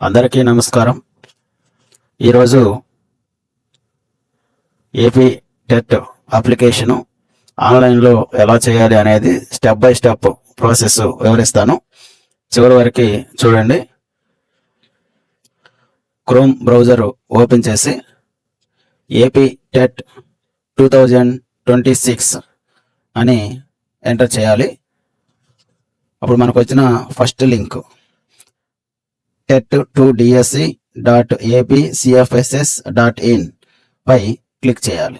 అందరికీ నమస్కారం. ఈరోజు ఏపీ టెట్ అప్లికేషను ఆన్లైన్లో ఎలా చేయాలి అనేది స్టెప్ బై స్టెప్ ప్రాసెస్ వివరిస్తాను. చివరి వరకు చూడండి. క్రోమ్ బ్రౌజర్ ఓపెన్ చేసి ఏపీ టెట్ 2026 అని ఎంటర్ చేయాలి. అప్పుడు మనకు వచ్చిన ఫస్ట్ లింక్ tet2dsc.apcfss.in పై క్లిక్ చేయాలి.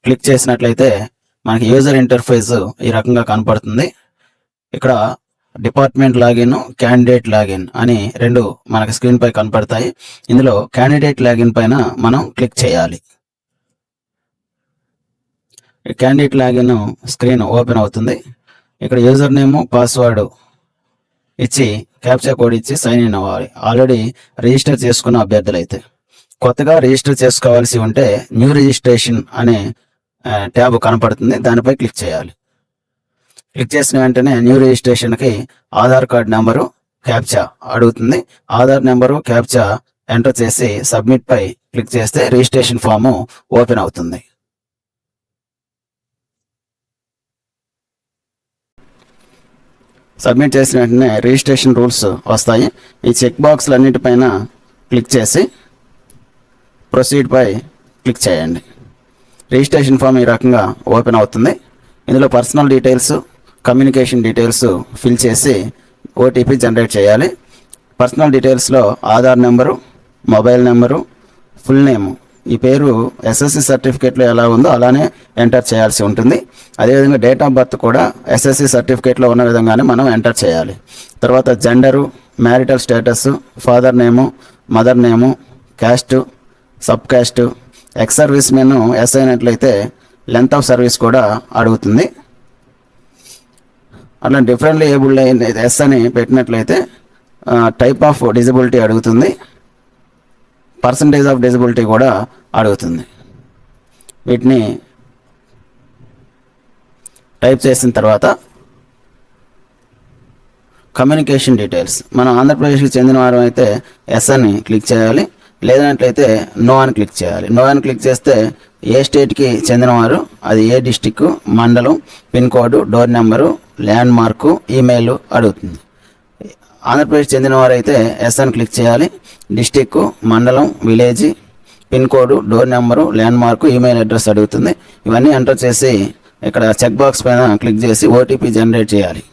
క్లిక్ చేసినట్లయితే మనకి యూజర్ ఇంటర్ఫేస్ ఈ రకంగా కనపడుతుంది. ఇక్కడ డిపార్ట్మెంట్ లాగిన్, క్యాండిడేట్ లాగిన్ అని రెండు మనకి స్క్రీన్ పై కనపడతాయి. ఇందులో క్యాండిడేట్ లాగిన్ పైన మనం క్లిక్ చేయాలి. క్యాండిడేట్ లాగిన్ స్క్రీన్ ఓపెన్ అవుతుంది. ఇక్కడ యూజర్ నేమ్, పాస్వర్డ్ ఇచ్చి క్యాప్చా కోడ్ ఇచ్చి సైన్ ఇన్ అవ్వాలి. ఆల్రెడీ రిజిస్టర్ చేసుకున్న అభ్యర్థులైతే. కొత్తగా రిజిస్టర్ చేసుకోవాల్సి ఉంటే న్యూ రిజిస్ట్రేషన్ అనే ట్యాబ్ కనపడుతుంది, దానిపై క్లిక్ చేయాలి. క్లిక్ చేసిన వెంటనే న్యూ రిజిస్ట్రేషన్కి ఆధార్ కార్డ్ నెంబరు, క్యాప్చా అడుగుతుంది. ఆధార్ నెంబరు, క్యాప్చా ఎంటర్ చేసి సబ్మిట్ పై క్లిక్ చేస్తే రిజిస్ట్రేషన్ ఫాము ఓపెన్ అవుతుంది. సబ్మిట్ చేసిన వెంటనే రిజిస్ట్రేషన్ రూల్స్ వస్తాయి. ఈ చెక్ బాక్స్లు అన్నిటిపైన క్లిక్ చేసి ప్రొసీడ్ పై క్లిక్ చేయండి. రిజిస్ట్రేషన్ ఫామ్ ఈ రకంగా ఓపెన్ అవుతుంది. ఇందులో personal details, communication details fill చేసి ఓటీపీ జనరేట్ చేయాలి. పర్సనల్ డీటెయిల్స్లో Aadhaar number, mobile number, full name, ఈ పేరు ఎస్ఎస్సి సర్టిఫికేట్లో ఎలా ఉందో అలానే ఎంటర్ చేయాల్సి ఉంటుంది. అదేవిధంగా డేట్ ఆఫ్ బర్త్ కూడా ఎస్ఎస్సి సర్టిఫికేట్లో ఉన్న విధంగానే మనం ఎంటర్ చేయాలి. తర్వాత gender, marital status, father name, mother name, caste, sub caste, ex service men yes అయినట్లయితే లెంత్ ఆఫ్ సర్వీస్ కూడా అడుగుతుంది. అట్లా డిఫరెంట్లీ ఏబుల్డ్ ఎస్ అని పెట్టినట్లయితే టైప్ ఆఫ్ డిజబిలిటీ అడుగుతుంది. పర్సంటేజ్ ఆఫ్ డిజబిలిటీ కూడా అడుగుతుంది. వీటిని టైప్ చేసిన తర్వాత కమ్యూనికేషన్ డీటెయిల్స్, మనం ఆంధ్రప్రదేశ్కి చెందిన వారం అయితే ఎస్ అని క్లిక్ చేయాలి, లేదన్నట్లయితే నో అని క్లిక్ చేయాలి. నో అని క్లిక్ చేస్తే ఏ స్టేట్కి చెందినవారు, అది ఏ డిస్టిక్, మండలం, pin code, door number, land mark, email అడుగుతుంది. ఆంధ్రప్రదేశ్ చెందిన వారైతే ఎస్ అని క్లిక్ చేయాలి. డిస్టిక్, మండలం, village, pin code, door number, land mark, email address అడుగుతుంది. ఇవన్నీ ఎంటర్ చేసి ఇక్కడ చెక్ బాక్స్ పైన క్లిక్ చేసి ఓటీపీ జనరేట్ చేయాలి.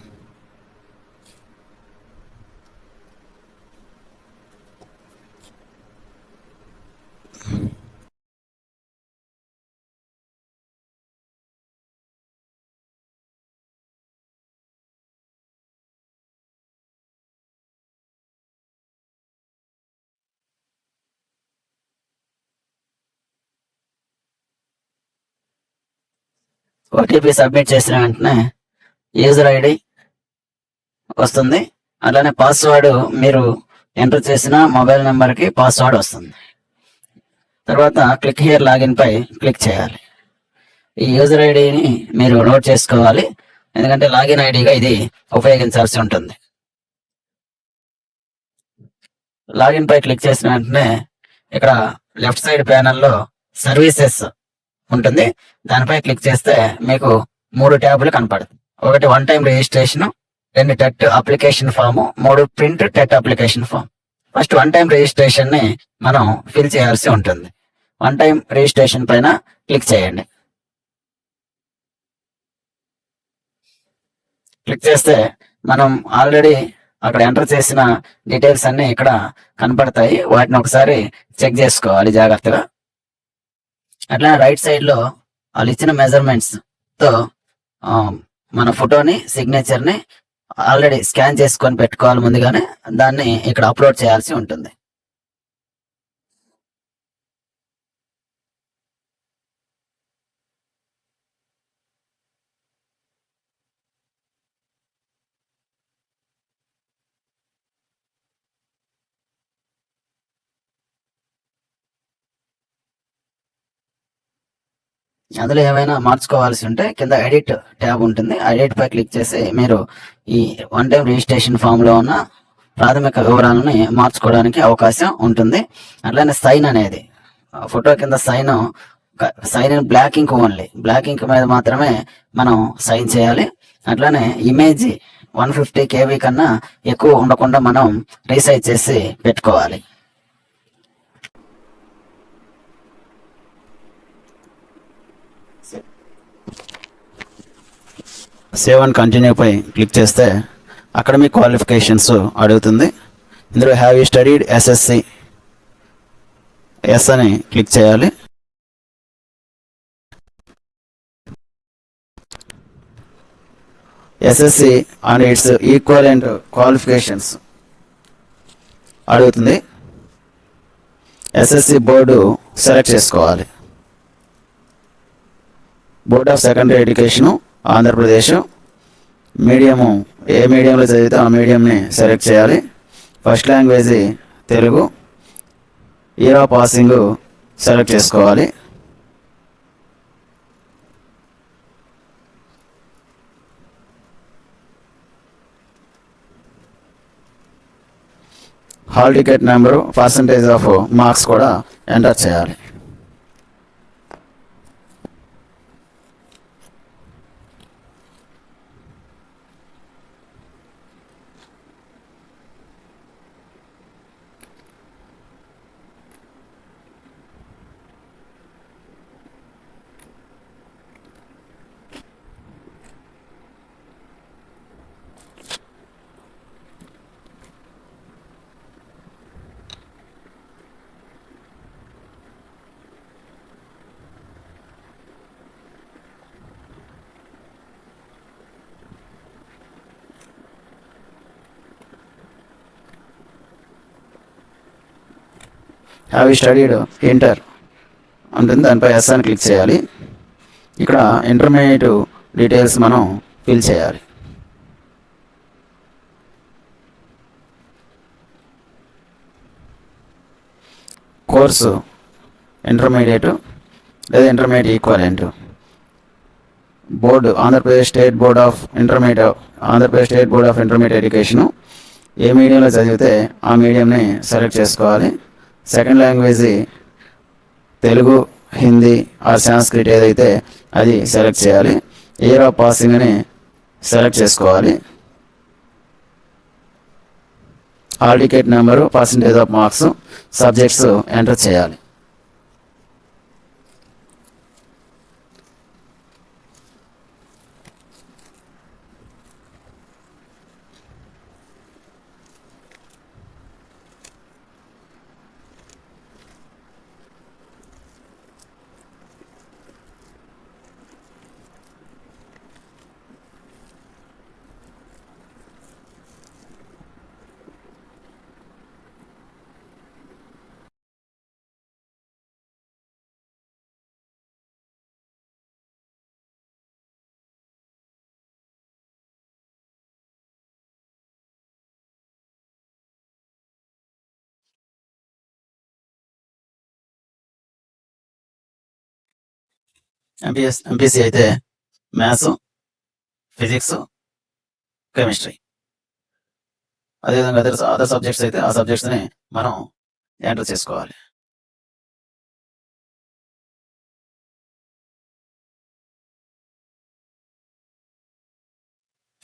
ఓటీపీ సబ్మిట్ చేసిన వెంటనే యూజర్ ఐడి వస్తుంది. అలానే పాస్వర్డ్ మీరు ఎంటర్ చేసిన మొబైల్ నెంబర్కి పాస్వర్డ్ వస్తుంది. తర్వాత క్లిక్ హియర్ లాగిన్ పై క్లిక్ చేయాలి. ఈ యూజర్ ఐడిని మీరు నోట్ చేసుకోవాలి, ఎందుకంటే లాగిన్ ఐడిగా ఇది ఉపయోగించాల్సి ఉంటుంది. లాగిన్ పై క్లిక్ చేసిన వెంటనే ఇక్కడ లెఫ్ట్ సైడ్ ప్యానెల్లో సర్వీసెస్ ఉంటుంది, దానిపై క్లిక్ చేస్తే మీకు 3 ట్యాబులు కనపడుతుంది. ఒకటి one time registration, 2 TET application form, 3 print TET application form. First one time registration ని మనం ఫిల్ చేయాల్సి ఉంటుంది. వన్ టైం రిజిస్ట్రేషన్ పైన క్లిక్ చేయండి. క్లిక్ చేస్తే మనం ఆల్రెడీ అక్కడ ఎంటర్ చేసిన డీటెయిల్స్ అన్ని ఇక్కడ కనపడతాయి. వాటిని ఒకసారి చెక్ చేసుకోవాలి జాగ్రత్తగా. అట్లా రైట్ సైడ్ లో వాళ్ళు ఇచ్చిన మెజర్మెంట్స్ తో మన ఫోటోని, సిగ్నేచర్ ని ఆల్రెడీ స్కాన్ చేసుకొని పెట్టుకోవాలి ముందుగానే. దాన్ని ఇక్కడ అప్లోడ్ చేయాల్సి ఉంటుంది. అందులో ఏమైనా మార్చుకోవాల్సి ఉంటే కింద ఎడిట్ ట్యాబ్ ఉంటుంది. ఆ ఎడిట్ పై క్లిక్ చేసి మీరు ఈ వన్ టైం రిజిస్ట్రేషన్ ఫామ్లో ఉన్న ప్రాథమిక వివరాలని మార్చుకోవడానికి అవకాశం ఉంటుంది. అట్లనే సైన్ అనేది ఫోటో కింద sign in black ink only, black ink మీద మాత్రమే మనం సైన్ చేయాలి. అట్లనే ఇమేజ్ 150 KB కన్నా ఎక్కువ ఉండకుండా మనం రీసైజ్ చేసి పెట్టుకోవాలి. సేవ్ అండ్ కంటిన్యూ పై క్లిక్ చేస్తే అకాడమిక్ క్వాలిఫికేషన్స్ అడుగుతుంది. ఇందులో have you studied SSC, yes అని క్లిక్ చేయాలి. SSC and its equivalent qualifications అడుగుతుంది. ఎస్ఎస్సి బోర్డు సెలెక్ట్ చేసుకోవాలి. Board of secondary education Andhra Pradesh. Medium ఏ మీడియంలో చదివితే ఆ మీడియంని సెలెక్ట్ చేయాలి. First language Telugu. Year of passing select చేసుకోవాలి. Hall ticket number, percentage of marks కూడా ఎంటర్ చేయాలి. హ్యావ్ యూ స్టడీడ్ ఇంటర్ ఉంటుంది, దానిపై ఎస్ అని క్లిక్ చేయాలి. ఇక్కడ ఇంటర్మీడియట్ డీటెయిల్స్ మనం ఫిల్ చేయాలి. కోర్సు ఇంటర్మీడియట్ లేదా intermediate equivalent. Board Andhra Pradesh state board of intermediate education. ఏ మీడియంలో చదివితే ఆ మీడియంని సెలెక్ట్ చేసుకోవాలి. Second language Telugu, Hindi or Sanskrit ఏదైతే అది సెలెక్ట్ చేయాలి. ఇయర్ ఆఫ్ పాసింగ్ అని సెలెక్ట్ చేసుకోవాలి. Hall ticket number, percentage of marks, subjects enter చేయాలి. ఎంపీసీ అయితే మ్యాథ్స్, ఫిజిక్స్, కెమిస్ట్రీ. అదేవిధంగా అదర్ సబ్జెక్ట్స్ అయితే ఆ సబ్జెక్ట్స్ని మనం ఎంటర్ చేసుకోవాలి.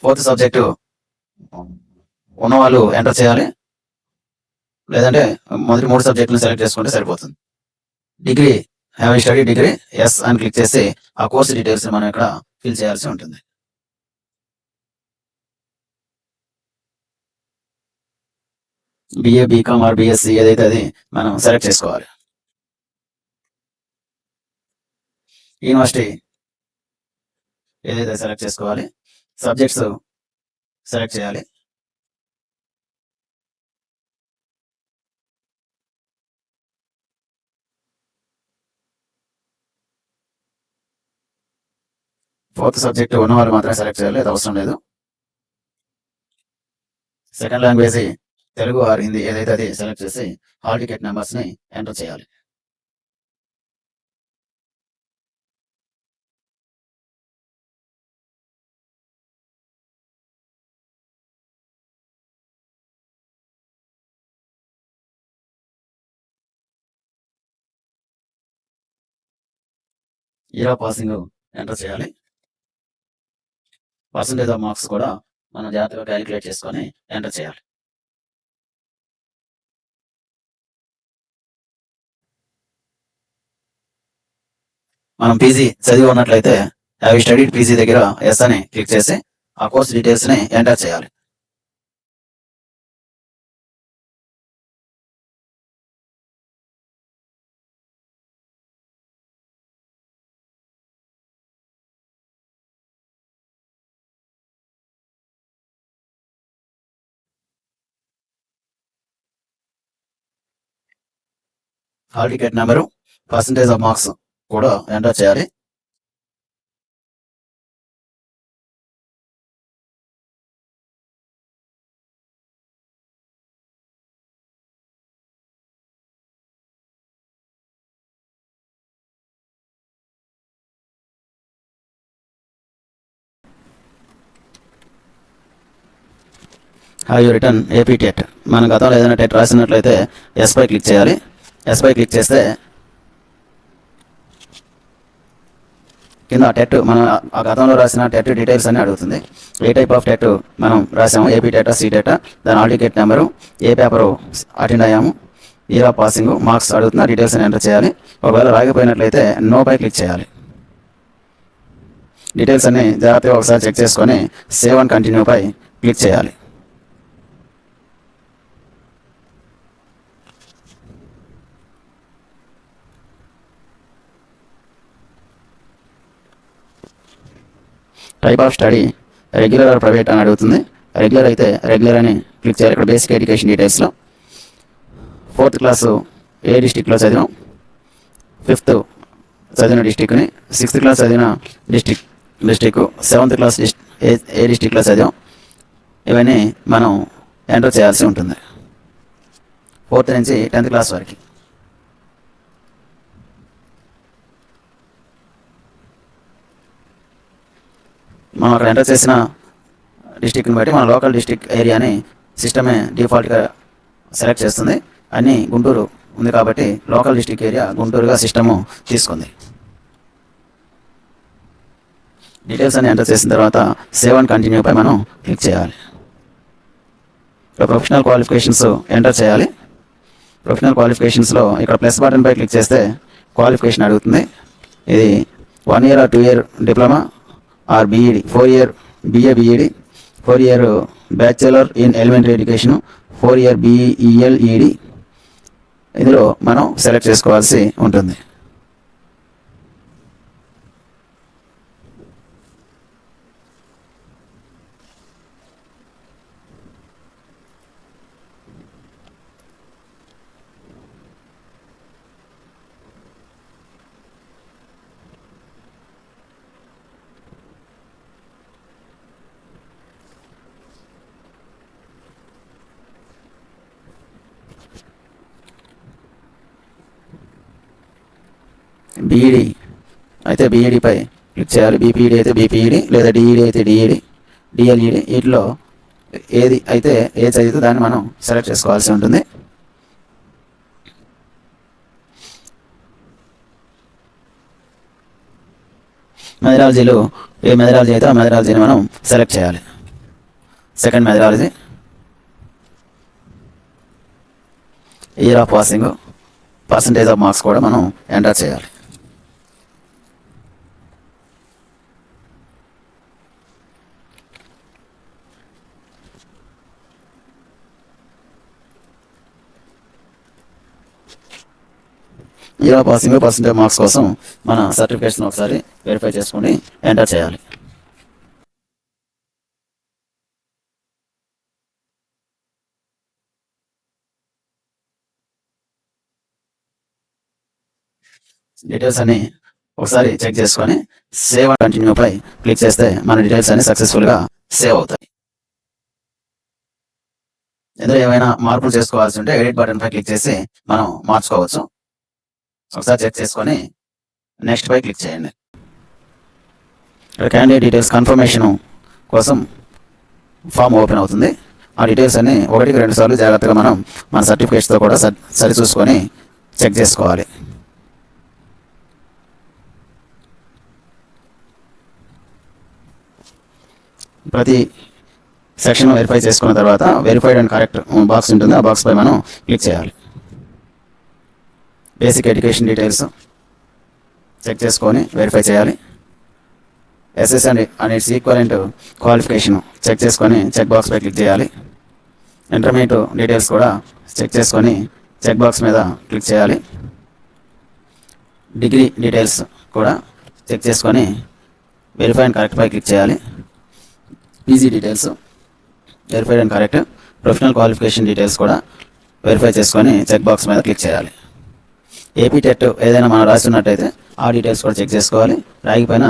ఫోర్త్ సబ్జెక్టు ఉన్నవాళ్ళు ఎంటర్ చేయాలి, లేదంటే మొదటి 3 సబ్జెక్టులను సెలెక్ట్ చేసుకుంటే సరిపోతుంది. Degree, have you study degree, yes అని క్లిక్ చేసి ఆ కోర్సు డీటెయిల్స్ మనం ఇక్కడ ఫిల్ చేయాల్సి ఉంటుంది. బిఏ, బీకామ్ ఆర్ బిఎస్సి ఏదైతే అది మనం సెలెక్ట్ చేసుకోవాలి. యూనివర్సిటీ ఏదైతే సెలెక్ట్ చేసుకోవాలి. సబ్జెక్ట్స్ సెలెక్ట్ చేయాలి. ఫోర్త్ సబ్జెక్ట్ ఉన్న వాళ్ళు మాత్రమే సెలెక్ట్ చేయాలి, అది అవసరం లేదు. Second language Telugu or Hindi ఏదైతే అది సెలెక్ట్ చేసి హాల్ టికెట్ నెంబర్స్ని ఎంటర్ చేయాలి. ఇయర్ ఆఫ్ పాసింగ్ ఎంటర్ చేయాలి. పర్సంటేజ్ ఆఫ్ మార్క్స్ కూడా మనం జాగ్రత్తగా క్యాలిక్యులేట్ చేసుకొని ఎంటర్ చేయాలి. మనం పీజీ చదివి ఉన్నట్లయితే హ్యావ్ యు స్టడీడ్ పీజీ దగ్గర ఎస్ అని క్లిక్ చేసి ఆ కోర్స్ డీటెయిల్స్ని ఎంటర్ చేయాలి. Hall ticket number, percentage of marks కూడా ఎంటర్ చేయాలి. Have you return AP TET. మన గతంలో ఏదైనా టెట్ రాసినట్లయితే ఎస్ పై క్లిక్ చేయాలి. ఎస్ పై క్లిక్ చేస్తే కింద టెట్ మనం ఆ గతంలో రాసిన టెట్ డీటెయిల్స్ అని అడుగుతుంది. ఏ టైప్ ఆఫ్ టెట్ మనం రాసాము, ఏపీ టెటా, సి టెటా, దాని హాల్ టికెట్ నెంబరు, ఏ పేపరు అటెండ్ అయ్యాము, ఇయర్ ఆఫ్ పాసింగ్, మార్క్స్ అడుగుతున్న డీటెయిల్స్ అని ఎంటర్ చేయాలి. ఒకవేళ రాకపోయినట్లయితే నో పై క్లిక్ చేయాలి. డీటెయిల్స్ అన్ని జాగ్రత్తగా ఒకసారి చెక్ చేసుకొని సేవ్ అండ్ కంటిన్యూ పై క్లిక్ చేయాలి. Type of study regular or private అని అడుగుతుంది. రెగ్యులర్ అయితే రెగ్యులర్ అని క్లిక్ చేయాలి. ఇక్కడ బేసిక్ ఎడ్యుకేషన్ డీటెయిల్స్లో 4th క్లాసు ఏ డిస్టిక్లో చదివాం, 5th చదివిన డిస్టిక్ని, 6th క్లాస్ చదివిన డిస్టిక్ 7th క్లాస్ ఏ డిస్టిక్లో చదివాం, ఇవన్నీ మనం ఎంటర్ చేయాల్సి ఉంటుంది. 4th నుంచి 10th క్లాస్ వరకు. మనం అక్కడ ఎంటర్ చేసిన డిస్టిక్ని బట్టి మన లోకల్ డిస్టిక్ ఏరియాని సిస్టమే డిఫాల్ట్గా సెలెక్ట్ చేస్తుంది. అన్నీ గుంటూరు ఉంది కాబట్టి లోకల్ డిస్టిక్ ఏరియా గుంటూరుగా సిస్టము తీసుకుంది. డీటెయిల్స్ అన్ని ఎంటర్ చేసిన తర్వాత సేవ్ అండ్ కంటిన్యూ పై మనం క్లిక్ చేయాలి. ఇక్కడ ప్రొఫెషనల్ క్వాలిఫికేషన్స్ ఎంటర్ చేయాలి. ప్రొఫెషనల్ క్వాలిఫికేషన్స్లో ఇక్కడ ప్లస్ బటన్ పై క్లిక్ చేస్తే క్వాలిఫికేషన్ అడుగుతుంది. ఇది 1 year or 2 year diploma or B Ed, 4 year BA BED, 4 year bachelor in elementary education, 4 year BELED ఇందులో మనం సెలెక్ట్ చేసుకోవాల్సి ఉంటుంది. బీఈడి అయితే బీఈడిపై క్లిక్ చేయాలి. బీపీఈడి అయితే బీపీఈడి, లేదా డిఈడి అయితే డిఈడి, డిఎల్ఈడి, వీటిలో ఏది అయితే ఏ చదివితే దాన్ని మనం సెలెక్ట్ చేసుకోవాల్సి ఉంటుంది. మెథడాలజీలో ఏ మెథడాలజీ అయితే ఆ మెథడాలజీని మనం సెలెక్ట్ చేయాలి. Second methodology year of passing, percentage of marks కూడా మనం ఎంటర్ చేయాలి. Year of passing, percentage marks కోసం మన సర్టిఫికేట్స్ని ఒకసారి వెరిఫై చేసుకుని ఎంటర్ చేయాలి. డీటెయిల్స్ అన్ని ఒకసారి చెక్ చేసుకొని సేవ్ అండ్ కంటిన్యూ పై క్లిక్ చేస్తే మన డీటెయిల్స్ అన్ని సక్సెస్ఫుల్గా సేవ్ అవుతాయి. ఇందులో ఏమైనా మార్పులు చేసుకోవాల్సి ఉంటే ఎడిట్ బటన్ పై క్లిక్ చేసి మనం మార్చుకోవచ్చు. ఒకసారి చెక్ చేసుకొని నెక్స్ట్ పై క్లిక్ చేయండి. ఇక్కడ క్యాండిడేట్ డీటెయిల్స్ కన్ఫర్మేషన్ కోసం ఫామ్ ఓపెన్ అవుతుంది. ఆ డీటెయిల్స్ అన్ని 1-2 సార్లు జాగ్రత్తగా మనం మన సర్టిఫికేట్స్తో కూడా సరిచూసుకొని చెక్ చేసుకోవాలి. ప్రతి సెక్షన్ వెరిఫై చేసుకున్న తర్వాత వెరిఫైడ్ అండ్ కరెక్ట్ బాక్స్ ఉంటుంది. ఆ బాక్స్ పై మనం క్లిక్ చేయాలి. బేసిక్ ఎడ్యుకేషన్ డీటెయిల్స్ చెక్ చేసుకొని వెరిఫై చేయాలి. SS and its equivalent qualification check చేసుకొని చెక్ బాక్స్ పై క్లిక్ చేయాలి. ఇంటర్మీడియట్ డీటెయిల్స్ కూడా చెక్ చేసుకొని చెక్ బాక్స్ మీద క్లిక్ చేయాలి. డిగ్రీ డీటెయిల్స్ కూడా చెక్ చేసుకొని వెరిఫై అండ్ కరెక్ట్ పై క్లిక్ చేయాలి. PG details verified and correct. Professional qualification details కూడా వెరిఫై చేసుకొని చెక్ బాక్స్ మీద క్లిక్ చేయాలి. ఏపీ టెట్ ఏదైనా మనం రాస్తున్నట్టయితే ఆ డీటెయిల్స్ కూడా చెక్ చేసుకోవాలి. రాగిపోయిన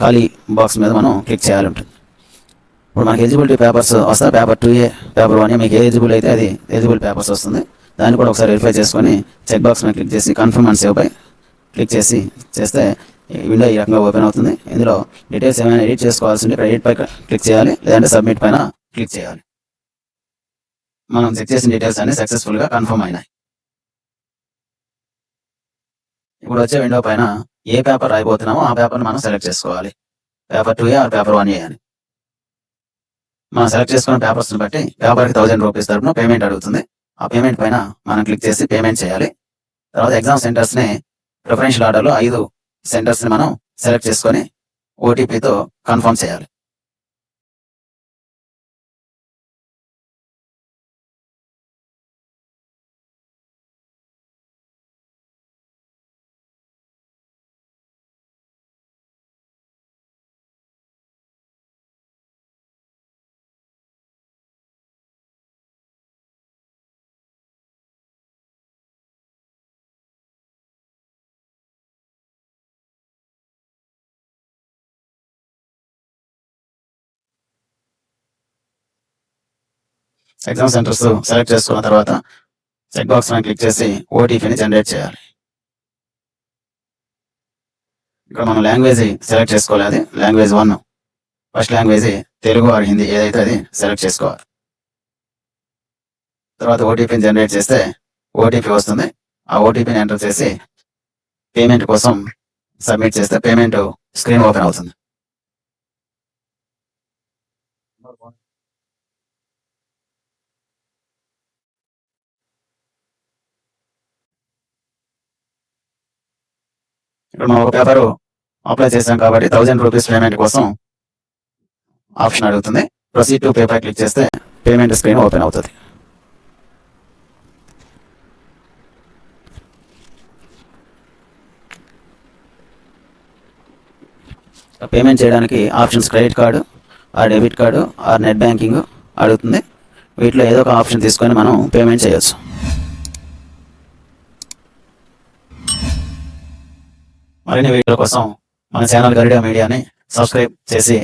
ఖాళీ బాక్స్ మీద మనం క్లిక్ చేయాలి ఉంటుంది. ఇప్పుడు మనకి ఎలిజిబిలిటీ పేపర్స్ వస్తాయి. పేపర్ 2A, పేపర్ 1A మీకు ఎలిజిబుల్ అయితే అది ఎలిజిబుల్ పేపర్స్ వస్తుంది. దాన్ని కూడా ఒకసారి వెరిఫై చేసుకొని చెక్ బాక్స్ మీద క్లిక్ చేసి కన్ఫర్మ్ అండ్ సేవ్ పై క్లిక్ చేస్తే విండో ఈ రకంగా ఓపెన్ అవుతుంది. ఇందులో డీటెయిల్స్ ఏమైనా ఎడిట్ చేసుకోవాల్సి ఉంటే ఎడిట్ పై క్లిక్ చేయాలి, లేదంటే సబ్మిట్ పైన క్లిక్ చేయాలి. మనం చెక్ చేసిన డీటెయిల్స్ అన్ని సక్సెస్ఫుల్గా కన్ఫర్మ్ అయినాయి. ఇప్పుడు వచ్చే విండో పైన ఏ పేపర్ రాయబోతున్నామో ఆ పేపర్ని మనం సెలెక్ట్ చేసుకోవాలి. Paper 2A are paper 1A అని. మనం సెలెక్ట్ చేసుకున్న పేపర్స్ని బట్టి పేపర్కి 1000 రూపీస్ తరపున పేమెంట్ అడుగుతుంది. ఆ పేమెంట్ పైన మనం క్లిక్ చేసి పేమెంట్ చేయాలి. తర్వాత ఎగ్జామ్ సెంటర్స్ని ప్రిఫరెన్షియల్ ఆర్డర్లో 5 సెంటర్స్ని మనం సెలెక్ట్ చేసుకొని ఓటీపీతో కన్ఫర్మ్ చేయాలి. ఎగ్జామ్ సెంటర్స్ సెలెక్ట్ చేసుకున్న తర్వాత చెక్ బాక్స్ పైన క్లిక్ చేసి ఓటీపీని జనరేట్ చేయాలి. ఇక్కడ మనం లాంగ్వేజ్ సెలెక్ట్ చేసుకోవాలి. అది language 1. First language Telugu or Hindi ఏదైతే అది సెలెక్ట్ చేసుకోవాలి. తర్వాత ఓటీపీని జనరేట్ చేస్తే ఓటీపీ వస్తుంది. ఆ ఓటీపీని ఎంటర్ చేసి పేమెంట్ కోసం సబ్మిట్ చేస్తే పేమెంట్ స్క్రీన్ ఓపెన్ అవుతుంది. ఇక్కడ మనం ఒక పేపర్ అప్లై చేసాం కాబట్టి 1000 రూపీస్ పేమెంట్ కోసం ఆప్షన్ అడుగుతుంది. ప్రొసీడ్ టు పేపర్ క్లిక్ చేస్తే పేమెంట్ స్క్రీన్ ఓపెన్ అవుతుంది. పేమెంట్ చేయడానికి options credit card or debit card or net banking అడుగుతుంది. వీటిలో ఏదో ఒక ఆప్షన్ తీసుకొని మనం పేమెంట్ చేయొచ్చు. మరిన్ని వీడియోల కోసం మన ఛానల్ గరిడా మీడియాని సబ్స్క్రైబ్ చేసి